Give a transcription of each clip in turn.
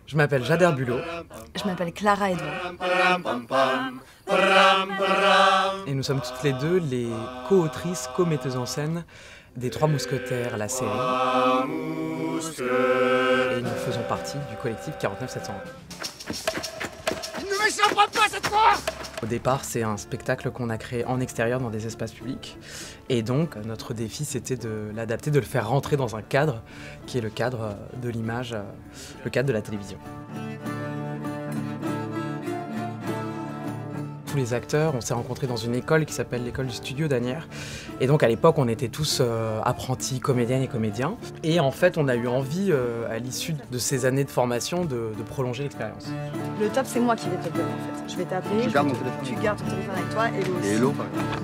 Je m'appelle Jader Bulot. Je m'appelle Clara Edouard. Et nous sommes toutes les deux les co-autrices, co-metteuses en scène des Trois Mousquetaires, la série. Et nous faisons partie du collectif 49701. Il ne m'échappera pas cette fois! Au départ, c'est un spectacle qu'on a créé en extérieur dans des espaces publics. Et donc, notre défi, c'était de l'adapter, de le faire rentrer dans un cadre qui est le cadre de l'image, le cadre de la télévision. Tous les acteurs, on s'est rencontrés dans une école qui s'appelle l'école du studio d'Asnières. Et donc à l'époque, on était tous apprentis comédiennes et comédiens. Et en fait, on a eu envie, à l'issue de ces années de formation, de prolonger l'expérience. Le top, c'est moi qui vais te le donner en fait. Je vais t'appeler, tu gardes ton téléphone avec toi, Hello aussi. Et Hello,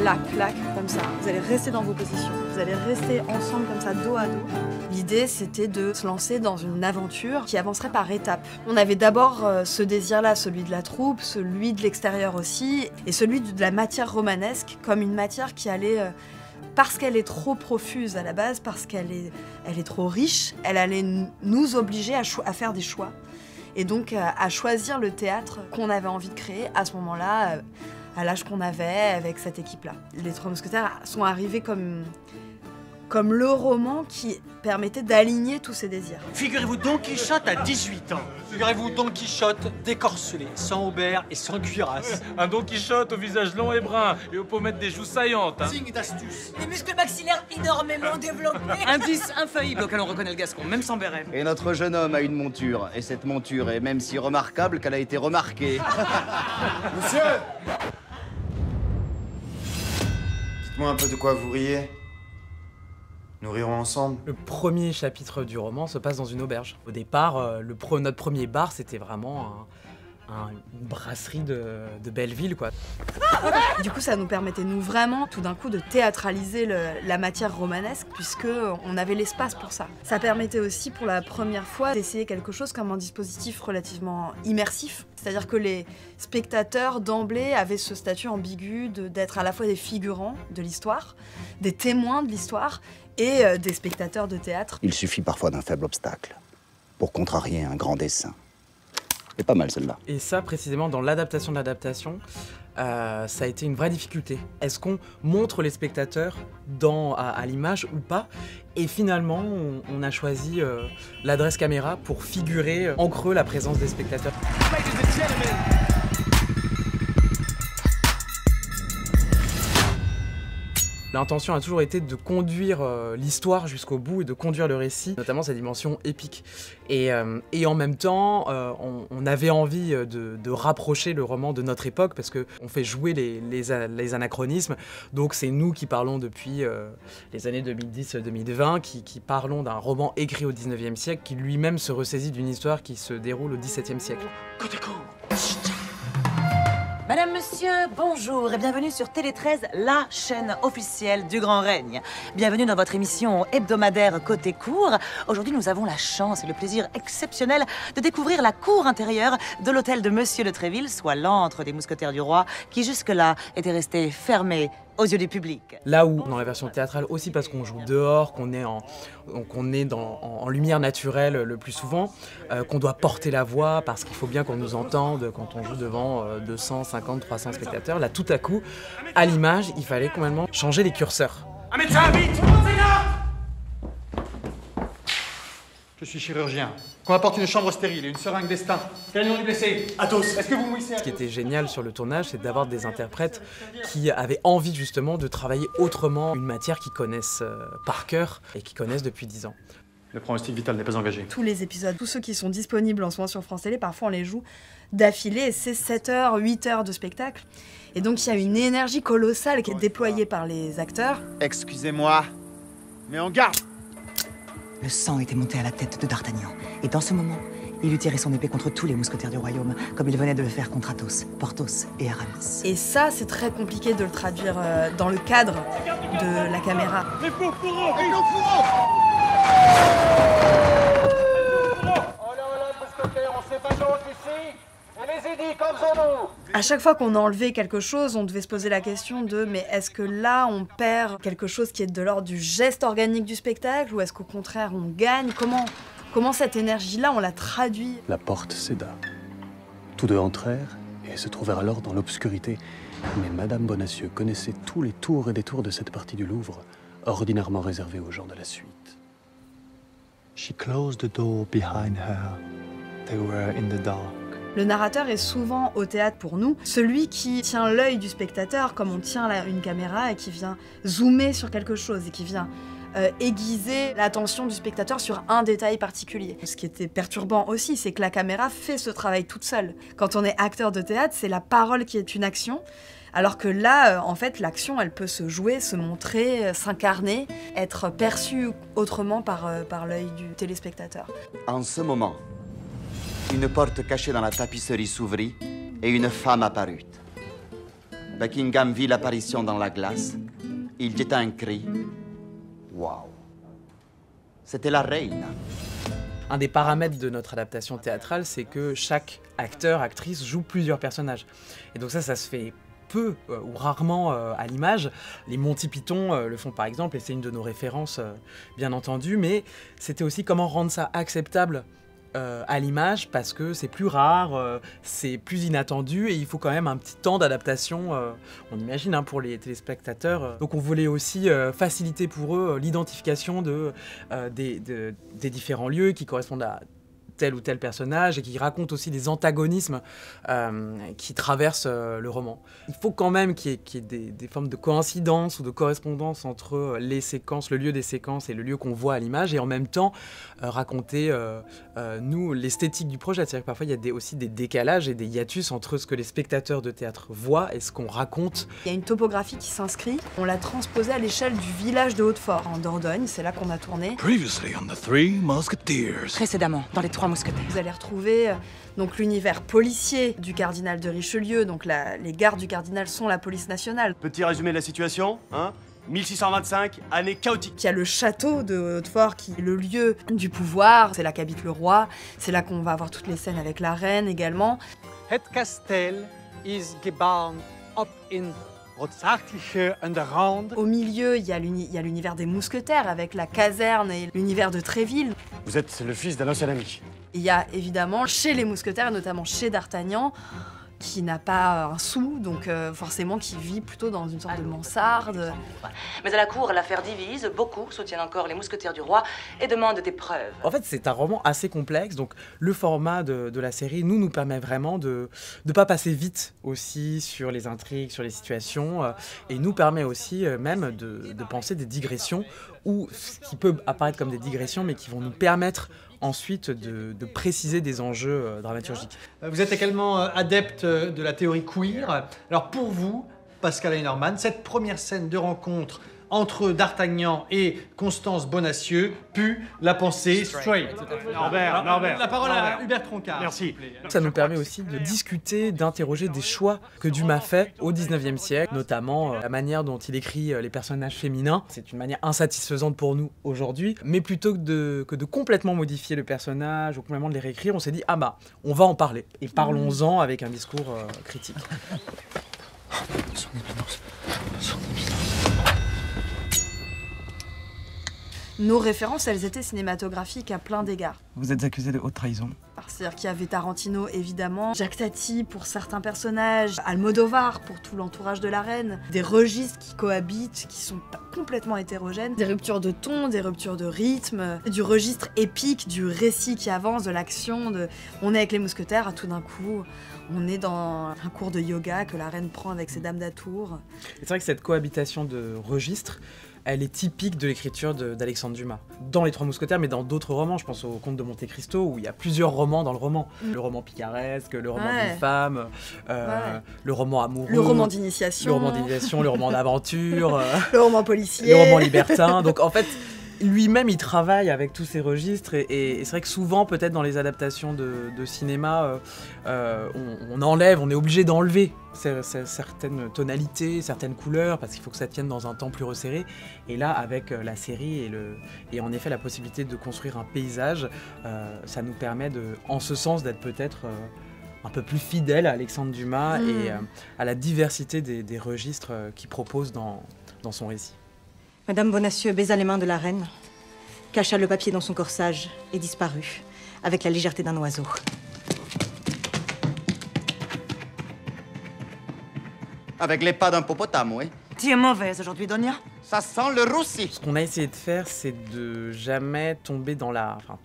Là, clac, comme ça. Vous allez rester dans vos positions. Vous allez rester ensemble comme ça, dos à dos. L'idée, c'était de se lancer dans une aventure qui avancerait par étapes. On avait d'abord ce désir-là, celui de la troupe, celui de l'extérieur aussi, et celui de la matière romanesque, comme une matière qui allait... parce qu'elle est trop profuse à la base, parce qu'elle est trop riche, elle allait nous obliger à faire des choix. Et donc à choisir le théâtre qu'on avait envie de créer à ce moment-là, à l'âge qu'on avait avec cette équipe-là. Les Trois Mousquetaires sont arrivés comme le roman qui permettait d'aligner tous ces désirs. Figurez-vous Don Quichotte à 18 ans. Figurez-vous Don Quichotte décorcelé, sans aubert et sans cuirasse. Un Don Quichotte au visage long et brun et aux pommettes des joues saillantes. Signe d'astuce. Les muscles maxillaires énormément développés. Indice infaillible auquel on reconnaît le Gascon, même sans béret. Et notre jeune homme a une monture, et cette monture est même si remarquable qu'elle a été remarquée. Monsieur! Dites-moi un peu de quoi vous riez. Nous rirons ensemble. Le premier chapitre du roman se passe dans une auberge. Au départ, notre premier bar, c'était vraiment une brasserie de Belleville, quoi. Du coup, ça nous permettait, nous, vraiment, tout d'un coup, de théâtraliser la matière romanesque, puisqu'on avait l'espace pour ça. Ça permettait aussi, pour la première fois, d'essayer quelque chose comme un dispositif relativement immersif. C'est-à-dire que les spectateurs, d'emblée, avaient ce statut ambigu d'être à la fois des figurants de l'histoire, des témoins de l'histoire, et des spectateurs de théâtre. Il suffit parfois d'un faible obstacle pour contrarier un grand dessein. C'est pas mal celle-là. Et ça, précisément, dans l'adaptation de l'adaptation, ça a été une vraie difficulté. Est-ce qu'on montre les spectateurs à l'image ou pas? Et finalement, on a choisi l'adresse caméra pour figurer en creux la présence des spectateurs. L'intention a toujours été de conduire l'histoire jusqu'au bout et de conduire le récit, notamment sa dimension épique. Et en même temps, on avait envie de rapprocher le roman de notre époque parce qu'on fait jouer les anachronismes. Donc c'est nous qui parlons depuis les années 2010-2020, qui parlons d'un roman écrit au 19e siècle, qui lui-même se ressaisit d'une histoire qui se déroule au XVIIe siècle. Madame, monsieur, bonjour et bienvenue sur Télé 13, la chaîne officielle du Grand Règne. Bienvenue dans votre émission hebdomadaire Côté Cour. Aujourd'hui, nous avons la chance et le plaisir exceptionnel de découvrir la cour intérieure de l'hôtel de Monsieur de Tréville, soit l'antre des mousquetaires du roi, qui jusque-là était resté fermé aux yeux du public. Là où, dans la version théâtrale, aussi parce qu'on joue dehors, qu'on est en lumière naturelle le plus souvent, qu'on doit porter la voix parce qu'il faut bien qu'on nous entende quand on joue devant 250, 300 spectateurs. Là, tout à coup, à l'image, il fallait complètement changer les curseurs. Un médecin, vite! Je suis chirurgien. Qu'on apporte une chambre stérile et une seringue d'estin. Quel est le nom du blessé? Athos. Est-ce que vous mouillez? Ce qui était génial sur le tournage, c'est d'avoir des interprètes qui avaient envie justement de travailler autrement une matière qu'ils connaissent par cœur et qu'ils connaissent depuis 10 ans. Le pronostic vital n'est pas engagé. Tous les épisodes, tous ceux qui sont disponibles en ce moment sur France Télé, parfois on les joue d'affilée et c'est 7 heures, 8 heures de spectacle. Et donc il y a une énergie colossale qui est déployée par les acteurs. Excusez-moi, mais en garde! Le sang était monté à la tête de D'Artagnan. Et dans ce moment, il eut tiré son épée contre tous les mousquetaires du royaume, comme il venait de le faire contre Athos, Porthos et Aramis. Et ça, c'est très compliqué de le traduire dans le cadre de la caméra. Les faux fourreaux! Et nos fourreaux! Oh là, mousquetaires, on sait pas d'autre ici! Allez-y, comme son nom! À chaque fois qu'on enlevait quelque chose, on devait se poser la question de mais est-ce que là on perd quelque chose qui est de l'ordre du geste organique du spectacle ou est-ce qu'au contraire on gagne? Comment cette énergie-là, on la traduit. La porte céda. Tous deux entrèrent et se trouvèrent alors dans l'obscurité. Mais Madame Bonacieux connaissait tous les tours et détours de cette partie du Louvre, ordinairement réservée aux gens de la suite. She closed the door behind her. They were in the dark. Le narrateur est souvent, au théâtre pour nous, celui qui tient l'œil du spectateur comme on tient une caméra et qui vient zoomer sur quelque chose et qui vient aiguiser l'attention du spectateur sur un détail particulier. Ce qui était perturbant aussi, c'est que la caméra fait ce travail toute seule. Quand on est acteur de théâtre, c'est la parole qui est une action, alors que là, en fait, l'action, elle peut se jouer, se montrer, s'incarner, être perçue autrement par l'œil du téléspectateur. En ce moment, une porte cachée dans la tapisserie s'ouvrit et une femme apparut. Buckingham vit l'apparition dans la glace. Il jeta un cri. Waouh! C'était la reine. Un des paramètres de notre adaptation théâtrale, c'est que chaque acteur, actrice joue plusieurs personnages. Et donc ça se fait peu ou rarement à l'image. Les Monty Python le font par exemple, et c'est une de nos références, bien entendu, mais c'était aussi comment rendre ça acceptable à l'image, parce que c'est plus rare, c'est plus inattendu, et il faut quand même un petit temps d'adaptation, on imagine, hein, pour les téléspectateurs. Donc on voulait aussi faciliter pour eux l'identification des différents lieux qui correspondent à tel ou tel personnage et qui raconte aussi des antagonismes qui traversent le roman. Il faut quand même qu'il y ait des formes de coïncidence ou de correspondance entre les séquences, le lieu des séquences et le lieu qu'on voit à l'image, et en même temps raconter, nous, l'esthétique du projet. C'est-à-dire que parfois il y a aussi des décalages et des hiatus entre ce que les spectateurs de théâtre voient et ce qu'on raconte. Il y a une topographie qui s'inscrit. On l'a transposée à l'échelle du village de Hautefort, en Dordogne. C'est là qu'on a tourné. Previously on the Three Musketeers. Précédemment, dans les Trois Mousquetaires. Vous allez retrouver donc l'univers policier du cardinal de Richelieu. Donc les gardes du cardinal sont la police nationale. Petit résumé de la situation, hein? 1625, année chaotique. Il y a le château de Hautefort qui est le lieu du pouvoir. C'est là qu'habite le roi. C'est là qu'on va avoir toutes les scènes avec la reine également. Het Kasteel is gebouwd op in Rotsachtige Underground. Au milieu, il y a l'univers des mousquetaires avec la caserne et l'univers de Tréville. Vous êtes le fils d'un ancien ami. Il y a évidemment chez les mousquetaires, notamment chez D'Artagnan, qui n'a pas un sou, donc forcément qui vit plutôt dans une sorte de mansarde. Mais à la cour, l'affaire divise, beaucoup soutiennent encore les mousquetaires du roi et demandent des preuves. En fait, c'est un roman assez complexe, donc le format de la série nous permet vraiment de ne pas passer vite aussi sur les intrigues, sur les situations, et nous permet aussi même de penser des digressions, ou ce qui peut apparaître comme des digressions, mais qui vont nous permettre ensuite de préciser des enjeux dramaturgiques. Vous êtes également adepte de la théorie queer. Alors pour vous, Pascal Heinerman, cette première scène de rencontre entre D'Artagnan et Constance Bonacieux pue la pensée straight. Norbert. La parole à Hubert Troncard. Merci. Ça nous permet aussi de discuter, d'interroger des choix que Dumas fait au 19e siècle, notamment la manière dont il écrit les personnages féminins. C'est une manière insatisfaisante pour nous aujourd'hui, mais plutôt que de complètement modifier le personnage ou complètement de les réécrire, on s'est dit, ah bah, on va en parler, et parlons-en avec un discours critique. Son éminence. Son éminence. Nos références, elles étaient cinématographiques à plein d'égards. Vous êtes accusé de haute trahison. C'est-à-dire qu'il y avait Tarantino, évidemment, Jacques Tati pour certains personnages, Almodovar pour tout l'entourage de la reine, des registres qui cohabitent, qui sont complètement hétérogènes, des ruptures de ton, des ruptures de rythme, du registre épique, du récit qui avance, de l'action, on est avec les mousquetaires, tout d'un coup, on est dans un cours de yoga que la reine prend avec ses dames d'atour. C'est vrai que cette cohabitation de registres, elle est typique de l'écriture d'Alexandre Dumas. Dans Les Trois Mousquetaires, mais dans d'autres romans, je pense au Comte de Monte Cristo, où il y a plusieurs romans dans le roman. Le roman picaresque, le roman d'une femme, le roman amoureux, le roman d'initiation, le roman d'aventure, le roman policier, le roman libertin. Donc en fait, lui-même, il travaille avec tous ces registres, et c'est vrai que souvent, peut-être dans les adaptations de cinéma, on enlève, on est obligé d'enlever certaines tonalités, certaines couleurs, parce qu'il faut que ça tienne dans un temps plus resserré. Et là, avec la série et en effet la possibilité de construire un paysage, ça nous permet, en ce sens, d'être peut-être un peu plus fidèle à Alexandre Dumas et à la diversité des registres qu'il propose dans son récit. Madame Bonacieux baisa les mains de la reine cacha le papier dans son corsage et disparut, avec la légèreté d'un oiseau. Avec les pas d'un hippopotame, oui. Tu es mauvaise aujourd'hui, Donia. Ça sent le roussi. Ce qu'on a essayé de faire, c'est de jamais tomber dans la... Enfin,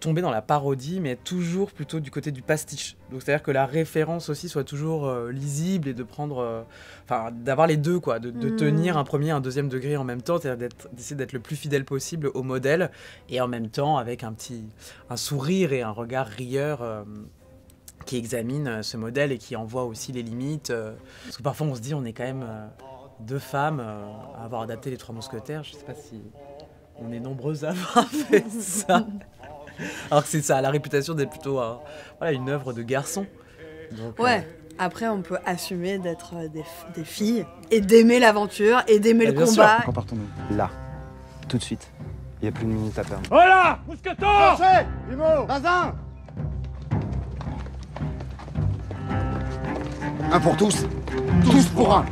tomber dans la parodie, mais être toujours plutôt du côté du pastiche. Donc c'est-à-dire que la référence aussi soit toujours lisible et de prendre... Enfin, d'avoir les deux, quoi. De tenir un premier et un deuxième degré en même temps, c'est-à-dire d'essayer d'être le plus fidèle possible au modèle, et en même temps avec un sourire et un regard rieur qui examine ce modèle et qui en voit aussi les limites. Parce que parfois on se dit, on est quand même 2 femmes à avoir adapté les 3 Mousquetaires. Je sais pas si on est nombreuses à avoir fait ça. Alors que ça a la réputation d'être plutôt une œuvre de garçon. Donc, ouais, après on peut assumer d'être des filles et d'aimer l'aventure et d'aimer le combat. Quand partons-nous? Là, tout de suite. Il n'y a plus de minutes à perdre. Voilà, Mousqueton! Marchez! Primo! Bazin! Un pour tous, tous pour un.